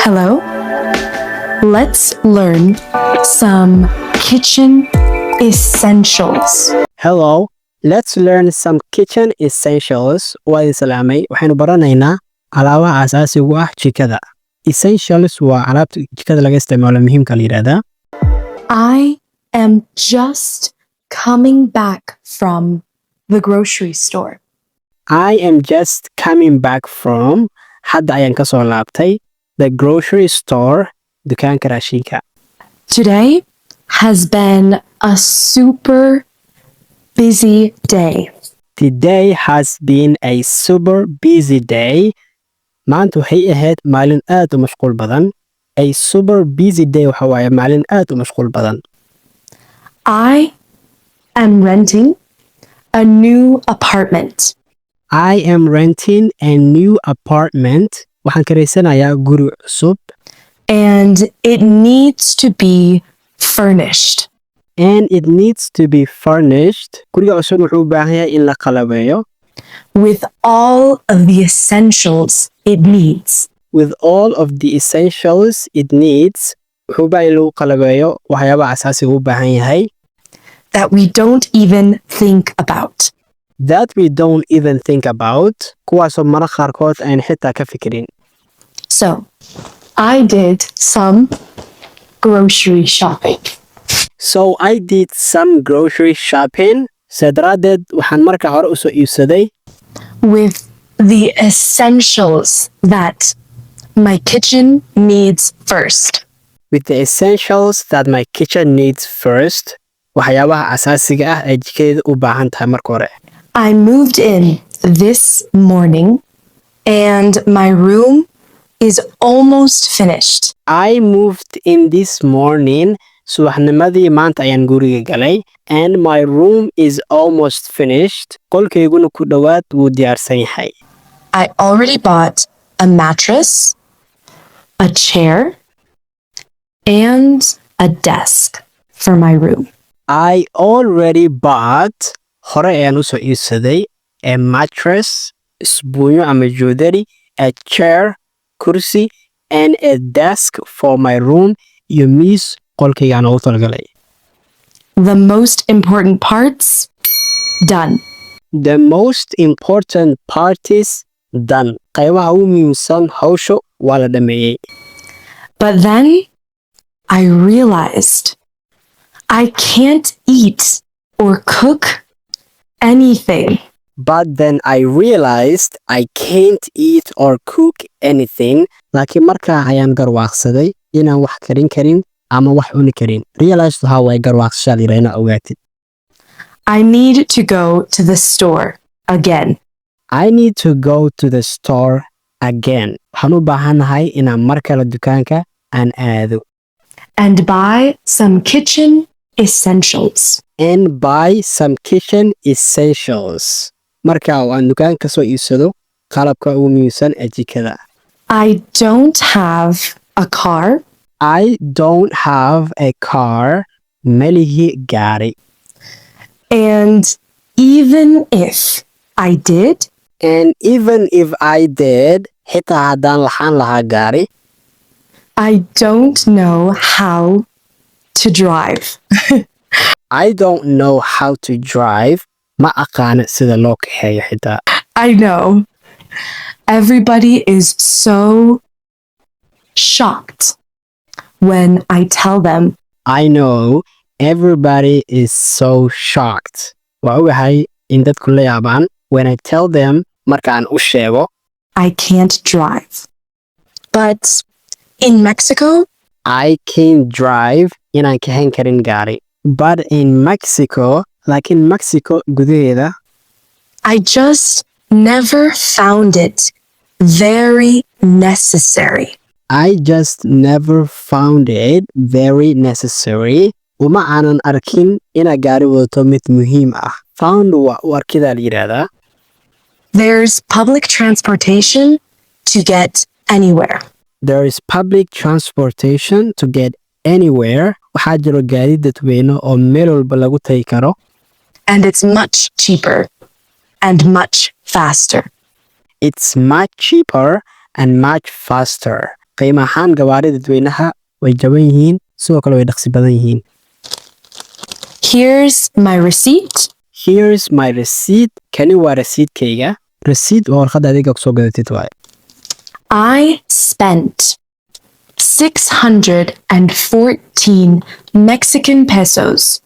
Hello? Let's learn some kitchen essentials. Hello, let's learn some kitchen essentials. Waa islaamay waxaynu baranaynaa alaabaha aasaasiga u ah jikada. Essentials waa alaabta jikada laga isticmaalo muhiimka la yiraahdaa. I am just coming back from the grocery store. I am just coming back from hadda ayaan ka soo laabtay the grocery store dukaanka raashinka. Today has been a super busy day. Today has been a super busy day. Maanta waxay ahayd maalin aad u mashquul badan. A super busy day waxa waaye maalin aad u mashquul badan. I am renting a new apartment. I am renting a new apartment. Waxaan karaysanayaa guri cusub. And it needs to be furnished. And it needs to be furnished. Guriga cusub wuxuu u baahan yahay in la qalabeeyo. With all of the essentials it needs. With all of the essentials it needs. Wuxuu u baahan yahay in lagu qalabeeyo waxyaabaha asaasiga u baahan yahay. That we don't even think about. That we don't even think about. Kuwaasoo mararka qaarkood aan xitaa ka fikirin. So, I did some grocery shopping. So I did some grocery shopping. Sadraadeed waxaan marka hore u soo iibsaday With the essentials that my kitchen needs first. with the essentials that my kitchen needs first. Waxyaabaha asaasiga ah ee jikadeeda u baahan tahay marka hore. I moved in this morning and my room is almost finished. I moved in this morning. Subaxnimadii maanta ayaan guriga galay. And my room is almost finished. Qolkayguna ku dhowaad wuu diyaarsan yahay. I already bought a mattress, a chair, and a desk for my room. I already bought hore ayaan u soo iibsaday a mattress, isbuunyo ama joodari, a chair, kursi, and a desk for my room iyo miis qolkaygaan ugu talagalay. The most important parts done. The most important parties done. Qaybaha ugu muhiimsan hawsha waa la dhameeyey. But then I realized I can't eat or cook anything. But then I realized I can't eat or cook anything. Laakiin markaa ayaan garwaaqsaday inaan wax karin karin ama wax cuni karin. Realized waxa way garwaaqsashaa lirayna ogaatid. I need to go to the store again. I need to go to the store again. Waxaan u baahanahay inaan mar kale dukaanka aan aado. And buy some kitchen essentials. And buy some kitchen essentials. Marka aan dukaanka soo iibsado qalabka ugu muhiimsan ee jikada. I don't have a car. I don't have a car. Melihi gaari. And even if I did, And even if I did, xitaa haddaan lahaan lahaa gaari, I don't know how to drive. I don't know how to drive. Ma aqaana sida loo kaxeeyo xitaa. I know. Everybody is so shocked when I tell them I know everybody is so shocked. Waa ogahay in dadku la yaabaan when I tell them markaan u sheego I can't drive. But in Mexico, I can drive inaan kaxayn karin gaari. But in Mexico, laakiin Mexico gudaheeda, I just never found it very necessary. I just never found it very necessary. Uma aanan arkin ina gaari wadato mid muhiim ah. Found waa u arkidaa la yiraahdaa. There's public transportation to get anywhere. There is public transportation to get anywhere. Waxaa jiro gaadiid dadweyne oo meel walba lagu tagi karo. And it's much cheaper and much faster. It's much cheaper and much faster. qiimo ahaan gawaarida dadweynaha way jaban yihiin sidoo kale way dhaqsi badan yihiin. Here's my receipt. Here's my receipt. Kani waa rasiidkayga. Receipt waa warqadda adiga ku soo gadatid waaye. I spent 614 Mexican pesos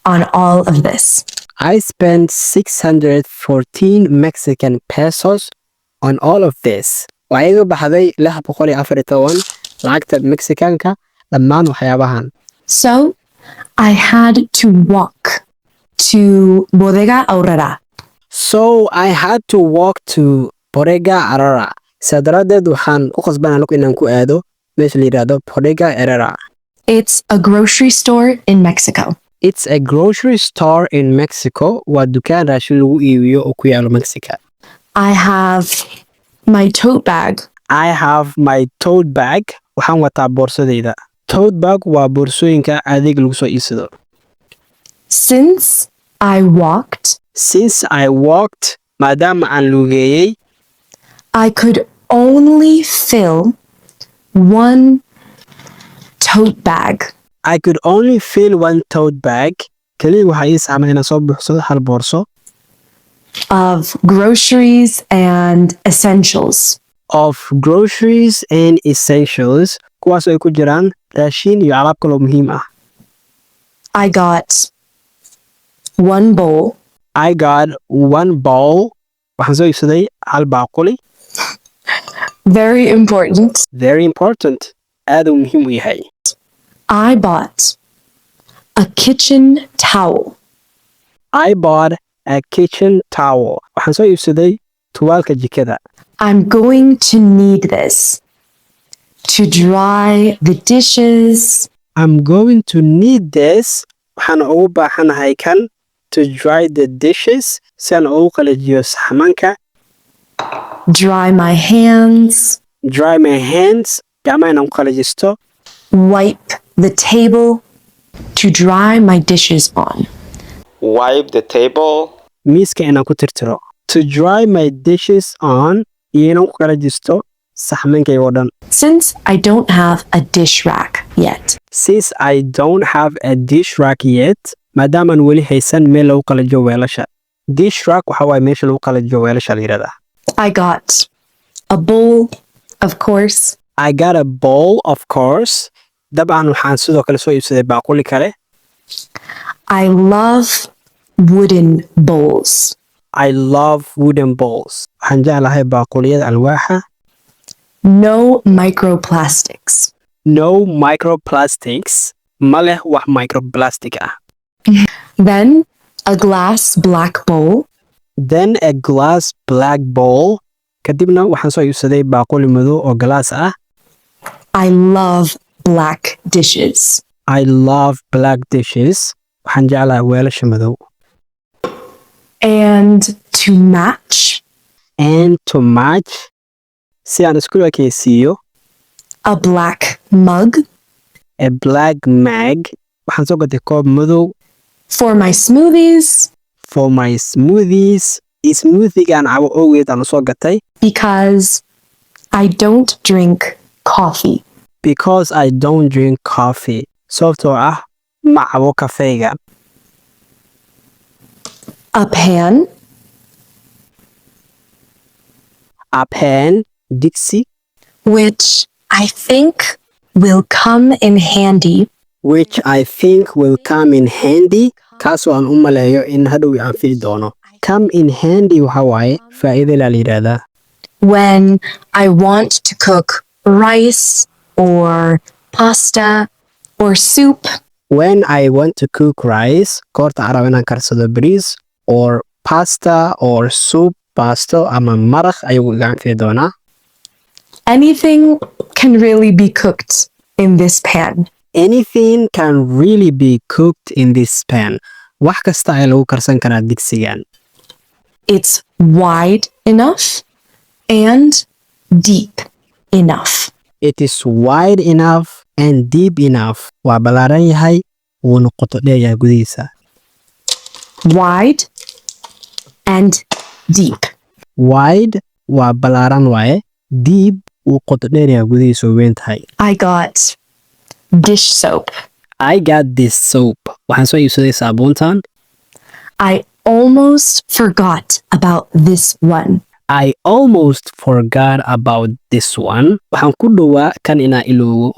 on all of this. I spent 614 Mexican pesos on all of this. Waxaa iga baxday 614 lacagta Mexicanka dhammaan waxyaabahan. So I had to walk to Bodega Aurrera. So I had to walk to Bodega Aurrera. Sidaa daraaddeed waxaan u qasbanaa inaan ku aado meesha la yiraahdo Bodega Aurrera. It's a grocery store in Mexico. It's a grocery store in Mexico. Waa dukaan raashin lagu iibiyo oo ku yaalo Mexico. I have my tote bag. I have my tote bag. Waxaan wataa boorsadayda. Tote bag waa boorsooyinka adeeg lagu soo iibsado. Since I walked, maadaama aan lugeeyey, I could only fill one tote bag. I could only fill one tote bag. Kaliya waxaa ii saamay inaan soo buuxsado hal boorso Of groceries and essentials. of groceries and essentials, kuwaas oo ay ku jiraan raashin iyo alaab kaloo muhiim ah. I got one bowl. I got one bowl. Waxaan soo iibsaday hal baaquli. Very important. Very important. Aad uu muhiim u yahay. I bought a kitchen towel. I bought a kitchen towel. Waxaan soo iibsaday tuwaalka jikada. I'm going to need this to dry the dishes. I'm going to need this. Waxaan ugu baahanahay kan to dry the dishes. Si aan ugu qalajiyo saxmanka. Dry my hands. Dry my hands. Gacmaha inaan ku qalajisto. Wipe the table to dry my dishes on. Wipe the table. Miiska inaan ku tirtiro. To dry my dishes on. Iyo inaan ku qalajisto saxmankayga oo dhan. Since I don't have a dish rack yet, Since I don't have a dish rack yet, maadaamaan weli haysan meel lagu qalajiyo weelasha. Dish rack waxa waaye meesha lagu qalajiyo weelasha la yiraahdaa. I got a bowl, of course. I got a bowl, of course. Dabcan waxaan sidoo kale soo iibsaday baaquli kale. I love wooden bowls. I love wooden bowls. Waxaan jeclahay baaquliyada alwaaxa. No microplastics. No microplastics. Ma leh wax microplastic ah. Then a glass black bowl. Then a glass black bowl. Kadibna waxaan soo iibsaday baaquli madow oo glass ah. I love black dishes. I love black dishes. Waxaan jeclahay weelasha madow. And to match, And to match, si aan isku ekaysiiyo, a black mug. a black mug. Waxaan soo gatay koob madow For my smoothies, for my smoothies. Smoothie-gaan cabo ogeed aan u soo gatay. because I don't drink coffee. Because I don't drink coffee. Sababtoo ah ma cabo kafeega. A pan. A pan, digsi, Which I think will come in handy which I think will come in handy. Kaasoo aan u maleeyo in hadhow aan fili doono. Come in handy waxa waaye faa'iido la yiraahdaa. when I want to cook rice or pasta or soup. When I want to cook rice, koorta aan rabo inaan karsado bariis, or pasta or soup, pasto ama maraq ayuu gacan fili doonaa. Anything can really be cooked in this pan. Anything can really be cooked in this pan. Wax kasta ayaa lagu karsan karaa digsigan. It's wide enough and deep enough. It is wide enough and deep enough. Waa ballaaran yahay, wuuna qoto dheer yahay gudihiisa. Wide and deep. Wide waa ballaaran waaye. Deep uu qoto dheer yahay gudihiisa oo weyn tahay. I got dish soap. I got this soap. Waxaan soo iibsaday saabuuntan. I almost forgot about this one. I almost forgot about this one. Waxaan ku dhowaa kan inaa iloobo.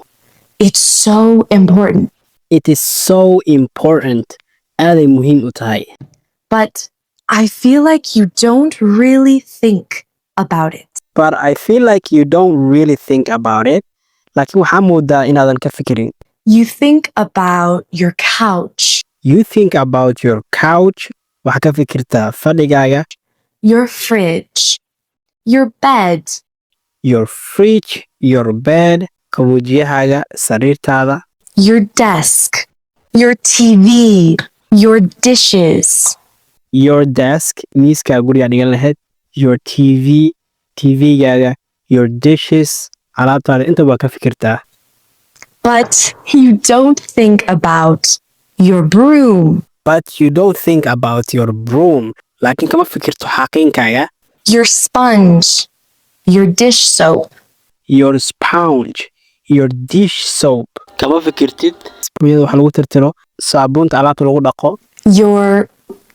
It's so important. It is so important. Aaday muhiim u tahay. But I feel like you don't really think about it. But I feel like you don't really think about it. Laakiin waxaa moodaa inaadan ka fikirin. You think about your couch, You think about your couch. Waxaa ka fikirtaa fadhigaaga, your fridge, your bed, your fridge, your bed, qaboojiyahaaga, sariirtaada, your desk, your TV, your dishes. your desk, miiskaa guriga dhigan lahayd, your TV, TV-gaaga, your dishes, alaabtaada inta waa ka fikirtaa. But you don't think about your broom, But you don't think about your broom. Laakiin kama fikirto xaqiinkaaga, your sponge, your dish soap, your sponge, your dish soap. Kama fikirtid sponjada waxa lagu tirtiro, saabuunta alaabta lagu dhaqo, your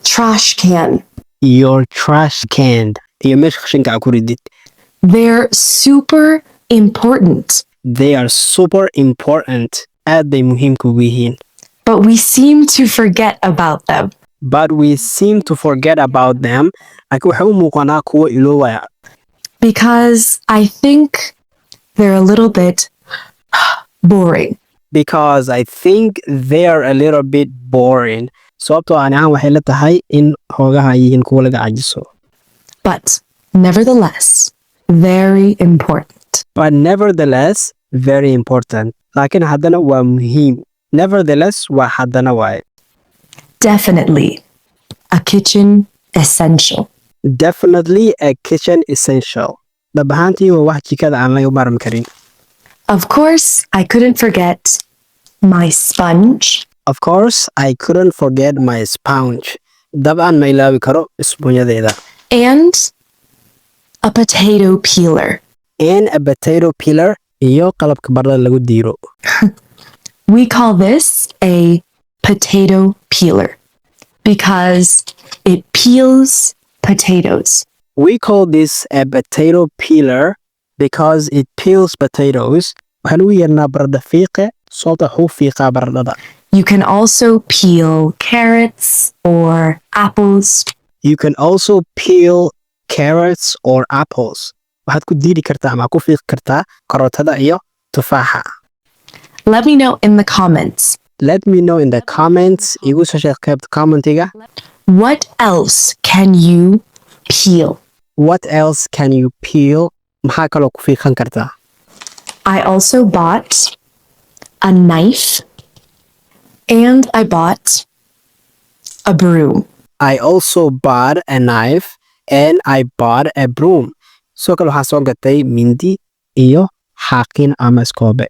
trash can. your trash can, iyo meesha qashinka aad ku ridid. They're super important, They are super important. Aad bay muhiim kugu yihiin. but we seem to forget about them. But we seem to forget about them. Laakiin waxay u muuqanaa kuwo iloowaya. Because I think they're a little bit boring. Because I think they are a little bit boring. Sababtoo aan ahaan waxay la tahay in hoogaha yihiin kuwo laga cajiso. But nevertheless, very important. But nevertheless, very important. Laakiin haddana waa muhiim. Nevertheless, waa haddana waaye. Definitely a kitchen essential. Definitely a kitchen essential. Dhab ahaantii waa wax jikada aan laga maarmi karin. Of course, I couldn't forget my sponge, Of course, I couldn't forget my sponge. Dabcan ma ilaawi karo isbuunyadeeda. and a potato peeler. And a potato peeler iyo qalabka baradhada lagu diiro. We call this a potato peeler because it peels potatoes. We call this a potato peeler because it peels potatoes. Waxaan u yeernaa baradha fiiqe sababta wuxuu fiiqaa baradhada. You can also peel carrots or apples. You can also peel carrots or apples. Waxaad ku diiri kartaa ama ku fiiqi kartaa karootada iyo tufaaxa. Let me know in the comments. Let me know in the comments. Igu soo sheeg qaybta commentiga. What else can you peel? What else can you peel? Maxaa kaloo ku fiiqan kartaa? I also bought a knife and I bought a broom. I also bought a knife and I bought a broom. Sidoo kale waxaa soo gatay mindi iyo xaaqin ama iskoobe.